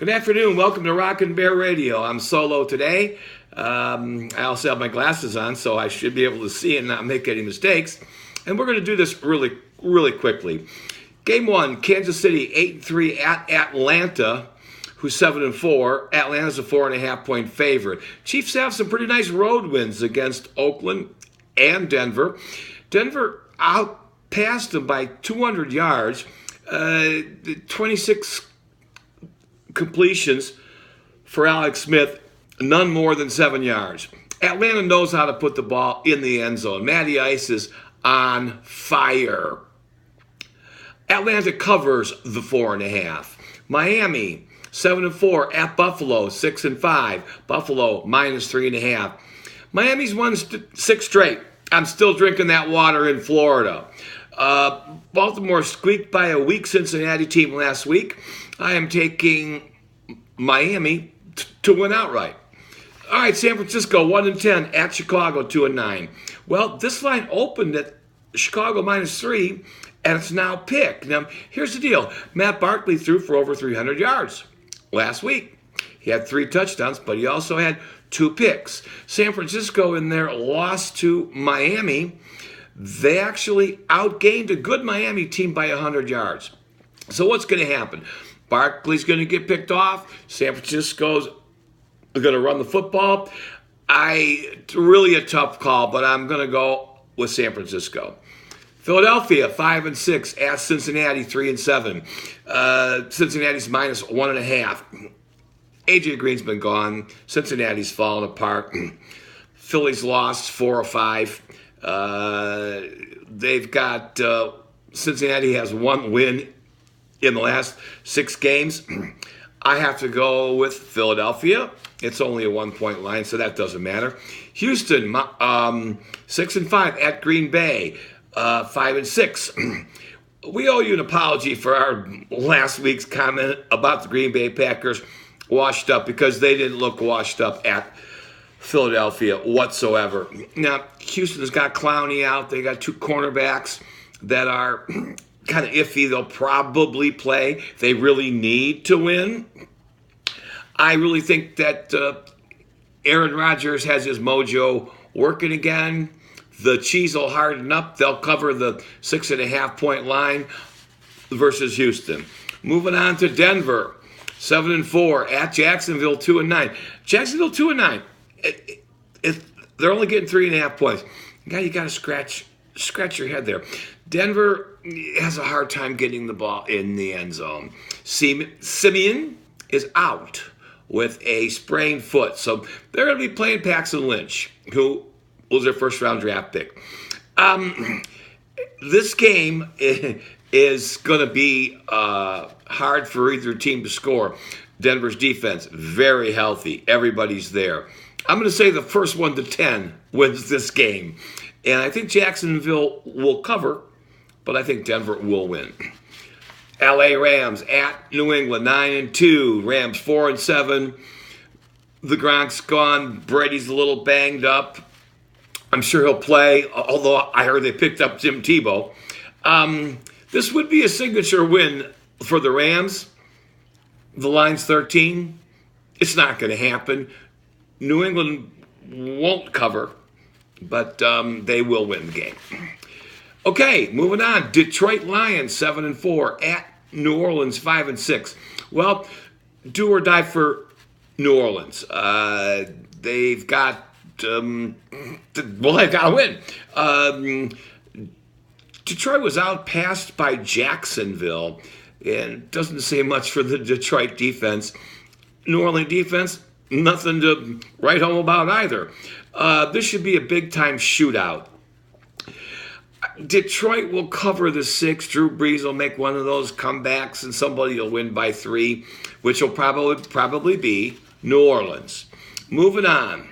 Good afternoon. Welcome to Rockin' Bear Radio. I'm solo today. I also have my glasses on, so I should be able to see and not make any mistakes. And we're going to do this really quickly. Game one, Kansas City 8-3 at Atlanta, who's 7-4. Atlanta's a 4.5-point favorite. Chiefs have some pretty nice road wins against Oakland and Denver. Denver outpassed them by 200 yards. 26 completions for Alex Smith, none more than 7 yards. Atlanta knows how to put the ball in the end zone. Matty Ice is on fire. Atlanta covers the 4.5. Miami 7-4 at Buffalo 6-5. Buffalo -3.5. Miami's won 6 straight. I'm still drinking that water in Florida. Baltimore squeaked by a weak Cincinnati team last week. I am taking Miami to win outright. All right, San Francisco 1-10 at Chicago 2-9. Well, this line opened at Chicago -3, and it's now picked. Now, here's the deal. Matt Barkley threw for over 300 yards last week. He had 3 touchdowns, but he also had 2 picks. San Francisco in their loss to Miami, they actually outgained a good Miami team by 100 yards. So what's going to happen? Barkley's going to get picked off. San Francisco's going to run the football. Really a tough call, but I'm going to go with San Francisco. Philadelphia 5-6 at Cincinnati 3-7. Cincinnati's -1.5. AJ Green's been gone. Cincinnati's fallen apart. Philly's lost 4 or 5. They've got Cincinnati has 1 win in the last 6 games. I have to go with Philadelphia. It's only a 1-point line, so that doesn't matter. Houston 6-5 at Green Bay 5-6. We owe you an apology for our last week's comment about the Green Bay Packers washed up, because they didn't look washed up at Philadelphia whatsoever. Now, Houston's got Clowney out. They got 2 cornerbacks that are kind of iffy. They'll probably play. They really need to win. I really think that Aaron Rodgers has his mojo working again. The Chiefs will harden up. They'll cover the 6.5-point line versus Houston. Moving on to Denver, 7-4 at Jacksonville 2-9. Jacksonville 2-9. They're only getting 3.5 points. You got to scratch your head there. Denver has a hard time getting the ball in the end zone. Simeon is out with a sprained foot, so they're going to be playing Paxton Lynch, who was their first-round draft pick. This game is going to be hard for either team to score. Denver's defense, very healthy. Everybody's there. I'm going to say the first 1 to 10 wins this game. And I think Jacksonville will cover, but I think Denver will win. LA Rams at New England 9-2. Rams 4-7. The Gronk's gone. Brady's a little banged up. I'm sure he'll play, although I heard they picked up Tim Tebow. This would be a signature win for the Rams. The line's 13. It's not going to happen. New England won't cover, but they will win the game. Okay, moving on. Detroit Lions 7-4 at New Orleans 5-6. Well, do or die for New Orleans. They've got they've got to win. Detroit was outpassed by Jacksonville, and doesn't say much for the Detroit defense. New Orleans defense, nothing to write home about either. This should be a big-time shootout. Detroit will cover the 6. Drew Brees will make one of those comebacks, and somebody will win by 3, which will probably be New Orleans. Moving on,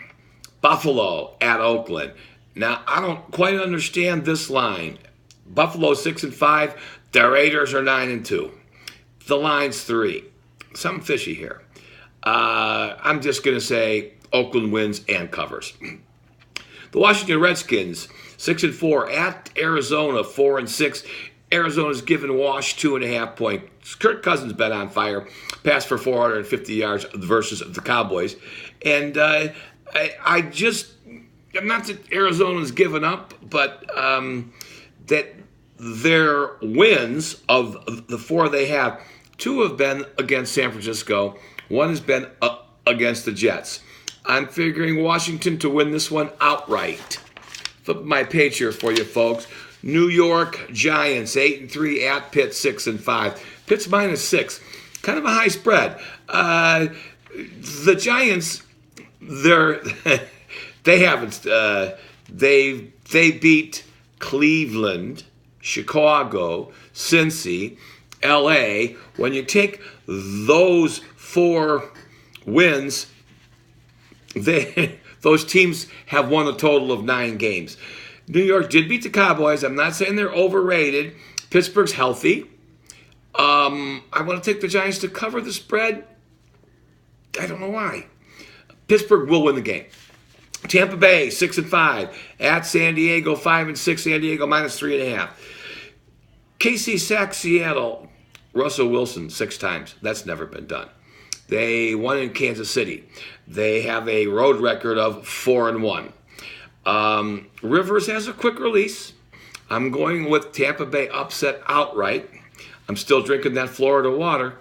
Buffalo at Oakland. Now, I don't quite understand this line. Buffalo 6-5. The Raiders are 9-2. The line's 3. Something fishy here. I'm just going to say Oakland wins and covers. The Washington Redskins 6-4 at Arizona 4-6. Arizona's given Wash 2.5 points Kirk Cousins been on fire, passed for 450 yards versus the Cowboys. And I'm not that Arizona's given up, but that their wins of the 4 they have, 2 have been against San Francisco, 1 has been against the Jets. I'm figuring Washington to win this one outright. Flip my page here for you, folks. New York Giants 8-3 at Pitt 6-5. Pitt's -6, kind of a high spread. The Giants, they haven't. They beat Cleveland, Chicago, Cincy, L.A. When you take those 4 wins, those teams have won a total of 9 games. New York did beat the Cowboys. I'm not saying they're overrated. Pittsburgh's healthy. I want to take the Giants to cover the spread. I don't know why. Pittsburgh will win the game. Tampa Bay 6-5 at San Diego 5-6. San Diego -3.5. KC sacked Seattle. Russell Wilson 6 times. That's never been done. They won in Kansas City. They have a road record of 4-1. Rivers has a quick release. I'm going with Tampa Bay upset outright. I'm still drinking that Florida water.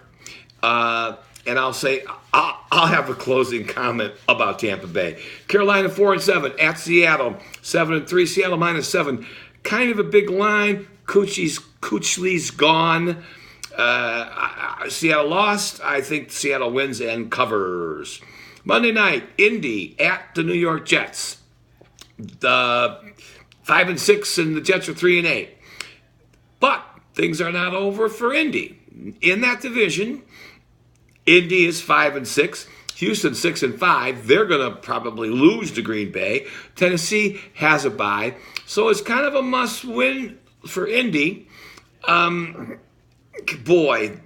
And I'll say, I'll have a closing comment about Tampa Bay. Carolina 4-7 at Seattle 7-3. Seattle -7. Kind of a big line. Coochle's gone. Seattle lost. I think Seattle wins and covers. Monday night, Indy at the New York Jets. The 5-6 and the Jets are 3-8. But things are not over for Indy. In that division, Indy is 5-6. Houston 6-5. They're going to probably lose to Green Bay. Tennessee has a bye. So it's kind of a must-win for Indy. Boy,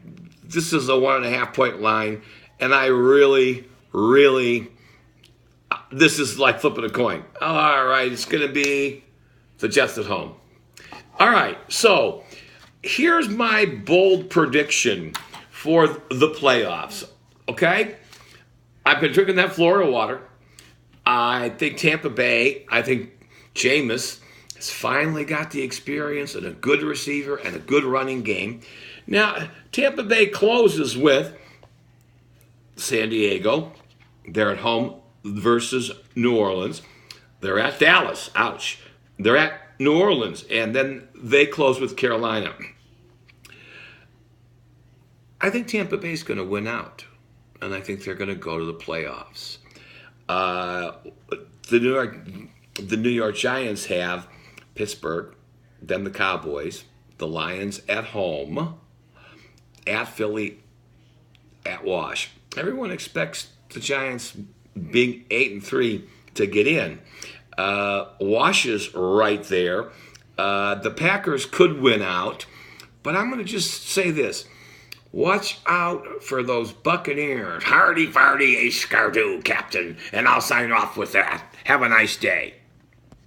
this is a 1.5-point line. And I really, this is like flipping a coin. All right, it's going to be the Jets at home. All right, so here's my bold prediction for the playoffs, okay? I've been drinking that Florida water. I think Tampa Bay, I think Jameis has finally got the experience and a good receiver and a good running game. Now, Tampa Bay closes with San Diego. They're at home versus New Orleans. They're at Dallas. Ouch. They're at New Orleans. And then they close with Carolina. I think Tampa Bay's going to win out. And I think they're going to go to the playoffs. The New York Giants have Pittsburgh, then the Cowboys, the Lions at home, at Philly, at Wash. Everyone expects the Giants being 8-3 to get in. Wash is right there. The Packers could win out, but I'm going to just say this. Watch out for those Buccaneers. Hardy, fardy, ace, scardo, captain. And I'll sign off with that. Have a nice day.